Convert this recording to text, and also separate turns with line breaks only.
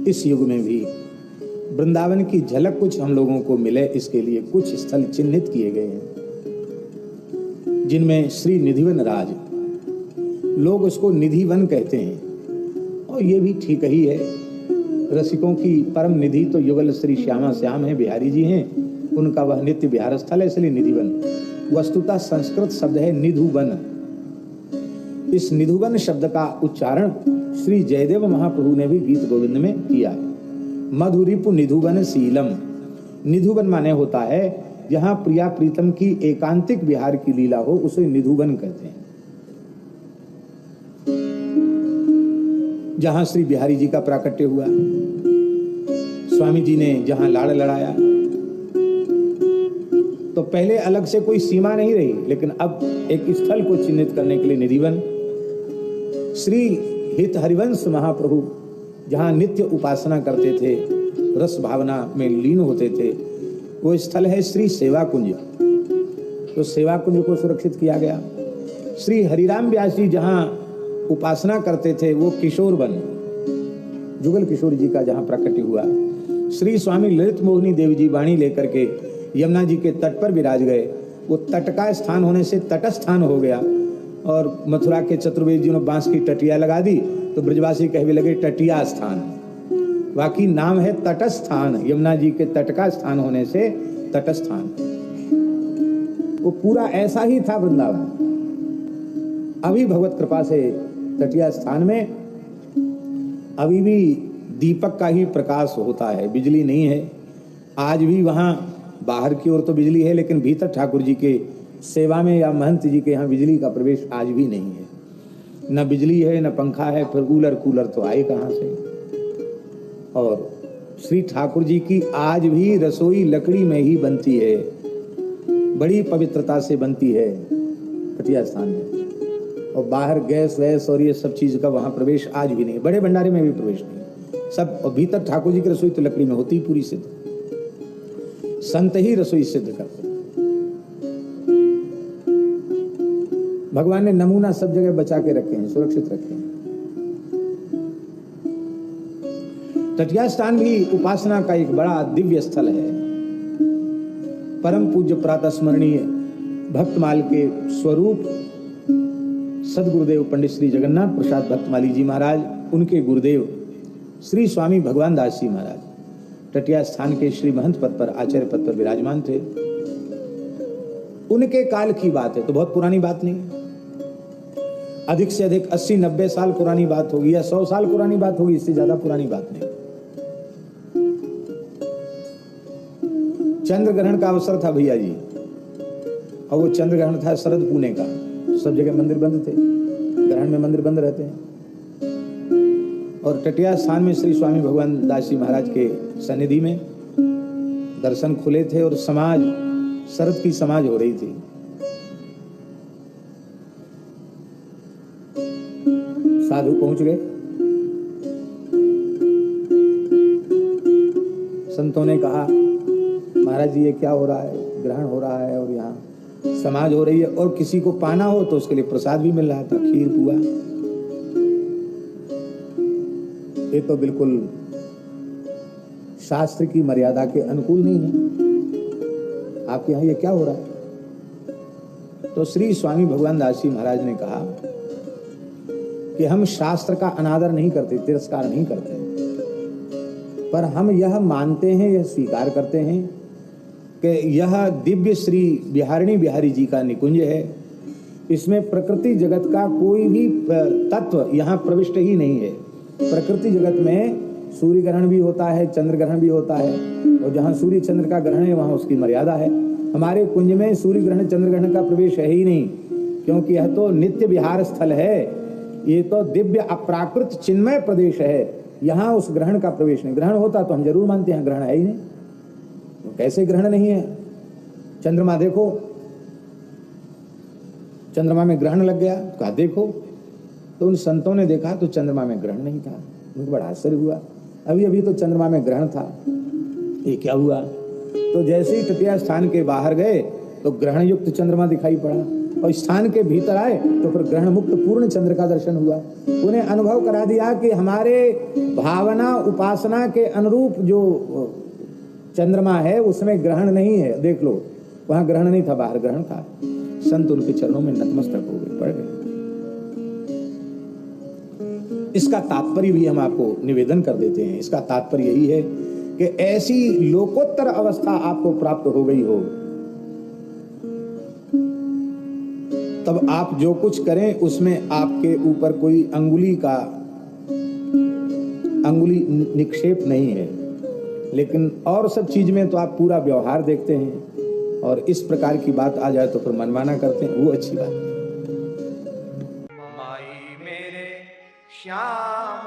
इस युग में भी वृंदावन की झलक कुछ हम लोगों को मिले, इसके लिए कुछ स्थल चिन्हित किए गए हैं, जिनमें श्री निधिवन राज, लोग उसको निधिवन कहते हैं, और ये भी ठीक ही है। रसिकों की परम निधि तो युगल श्री श्यामा श्याम है, बिहारी जी हैं, उनका वह नित्य विहार स्थल है, इसलिए निधिवन। वस्तुतः संस्कृत शब्द है निधुवन। इस निधुवन शब्द का उच्चारण श्री जयदेव महाप्रभु ने भी गीत गोविंद में किया है। मधुरिपु निधुवन शीलम। निधुवन माने होता है जहां प्रिया प्रीतम की एकांतिक विहार की लीला हो, उसे निधुवन कहते हैं। जहां श्री बिहारी जी का प्राकट्य हुआ, स्वामी जी ने जहां लाड़ लड़ाया, तो पहले अलग से कोई सीमा नहीं रही, लेकिन अब एक स्थल को चिन्हित करने के लिए निधिवन। श्री हित हरिवंश महाप्रभु जहां नित्य उपासना करते थे, रस भावना में लीन होते थे, वो स्थल है श्री सेवा कुंज। तो सेवा कुंज को सुरक्षित किया गया। श्री हरिराम व्यास जी जहां उपासना करते थे, वो किशोर वन, जुगल किशोर जी का जहां प्रकट हुआ। श्री स्वामी ललित मोहिनी देव जी वाणी लेकर के यमुना जी के तट पर विराज गए, वो तट का स्थान होने से तटस्थान हो गया। और मथुरा के चतुर्वेद जी ने बांस की टटिया लगा दी, तो ब्रजवासी कहने लगे टटिया स्थान। बाकी नाम है तटस्थान, यमुना जी के तट का स्थान होने से तटस्थान। वो पूरा ऐसा ही था वृंदावन। अभी भगवत कृपा से तटिया स्थान में अभी भी दीपक का ही प्रकाश होता है, बिजली नहीं है। आज भी वहां बाहर की ओर तो बिजली है, लेकिन भीतर ठाकुर जी के सेवा में या महंत जी के यहाँ बिजली का प्रवेश आज भी नहीं है। न बिजली है, न पंखा है, फिर कूलर तो आए कहाँ से। और श्री ठाकुर जी की आज भी रसोई लकड़ी में ही बनती है, बड़ी पवित्रता से बनती है तटिया स्थान में। और बाहर गैस वैस और ये सब चीज का वहां प्रवेश आज भी नहीं, बड़े भंडारे में भी प्रवेश नहीं सब। और भीतर ठाकुर जी की रसोई तो लकड़ी में होती पूरी सिद्ध, संत ही रसोई सिद्ध करते। भगवान ने नमूना सब जगह बचा के रखे हैं, सुरक्षित रखे हैं। तटिया स्थान भी उपासना का एक बड़ा दिव्य स्थल है। परम पूज्य प्रातः स्मरणीय भक्तमाल के स्वरूप सदगुरुदेव पंडित श्री जगन्नाथ प्रसाद भक्तमाली जी महाराज, उनके गुरुदेव श्री स्वामी भगवान दास जी महाराज तटिया स्थान के श्री महंत पद पर, आचार्य पद पर विराजमान थे। उनके काल की बात है, तो बहुत पुरानी बात नहीं है। अधिक से अधिक 80-90 साल पुरानी बात होगी या 100 साल पुरानी बात होगी, इससे ज्यादा पुरानी बात नहीं। चंद्र ग्रहण का अवसर था भैया जी, और वो चंद्र ग्रहण था शरद पूर्णिमा का। सब जगह मंदिर बंद थे, ग्रहण में मंदिर बंद रहते हैं। और तटिया स्थान में श्री स्वामी भगवान दास जी महाराज के सन्निधि में दर्शन खुले थे, और समाज, शरद की समाज हो रही थी। साधु पहुंच गए, संतों ने कहा महाराज जी ये क्या हो रहा है, ग्रहण हो रहा है और यहाँ समाज हो रही है, और किसी को पाना हो तो उसके लिए प्रसाद भी मिल रहा था, खीर पुआ। ये तो बिल्कुल शास्त्र की मर्यादा के अनुकूल नहीं है, आपके यहाँ ये क्या हो रहा है। तो श्री स्वामी भगवान दास जी महाराज ने कहा कि हम शास्त्र का अनादर नहीं करते, तिरस्कार नहीं करते, पर हम यह मानते हैं, यह स्वीकार करते हैं कि यह दिव्य श्री बिहारिणी बिहारी जी का निकुंज है। इसमें प्रकृति जगत का कोई भी तत्व यहाँ प्रविष्ट ही नहीं है। प्रकृति जगत में सूर्य ग्रहण भी होता है, चंद्र ग्रहण भी होता है, और जहाँ सूर्य चंद्र का ग्रहण है वहाँ उसकी मर्यादा है। हमारे कुंज में सूर्य ग्रहण चंद्र ग्रहण का प्रवेश है ही नहीं, क्योंकि यह तो नित्य विहार स्थल है, ये तो दिव्य अप्राकृत चिन्मय प्रदेश है। यहाँ उस ग्रहण का प्रवेश नहीं। ग्रहण होता तो हम जरूर मानते हैं, ग्रहण है ही नहीं, तो कैसे ग्रहण नहीं है। चंद्रमा देखो, चंद्रमा में ग्रहण लग गया, कहा देखो, तो उन संतों ने देखा तो चंद्रमा में ग्रहण नहीं था। उनको बड़ा आश्चर्य हुआ, अभी अभी तो चंद्रमा में ग्रहण था, ये क्या हुआ। तो जैसे ही तटिया स्थान के बाहर गए तो ग्रहण युक्त चंद्रमा दिखाई पड़ा। और स्थान के भीतर आए तो फिर ग्रहण मुक्त पूर्ण चंद्र का दर्शन हुआ। उन्हें अनुभव करा दिया कि हमारे भावना उपासना के अनुरूप जो चंद्रमा है उसमें ग्रहण नहीं है। देख लो, वहां ग्रहण नहीं था, बाहर ग्रहण था। संत उनके चरणों में नतमस्तक हो गए, पड़ गए। इसका तात्पर्य भी हम आपको निवेदन कर देते हैं। इसका तात्पर्य यही है कि ऐसी लोकोत्तर अवस्था आपको प्राप्त हो गई हो, तब आप जो कुछ करें उसमें आपके ऊपर कोई अंगुली निक्षेप नहीं है, लेकिन और सब चीज में तो आप पूरा व्यवहार देखते हैं। और इस प्रकार की बात आ जाए तो फिर मनमाना करते हैं, वो अच्छी बात है।
माई मेरे श्याम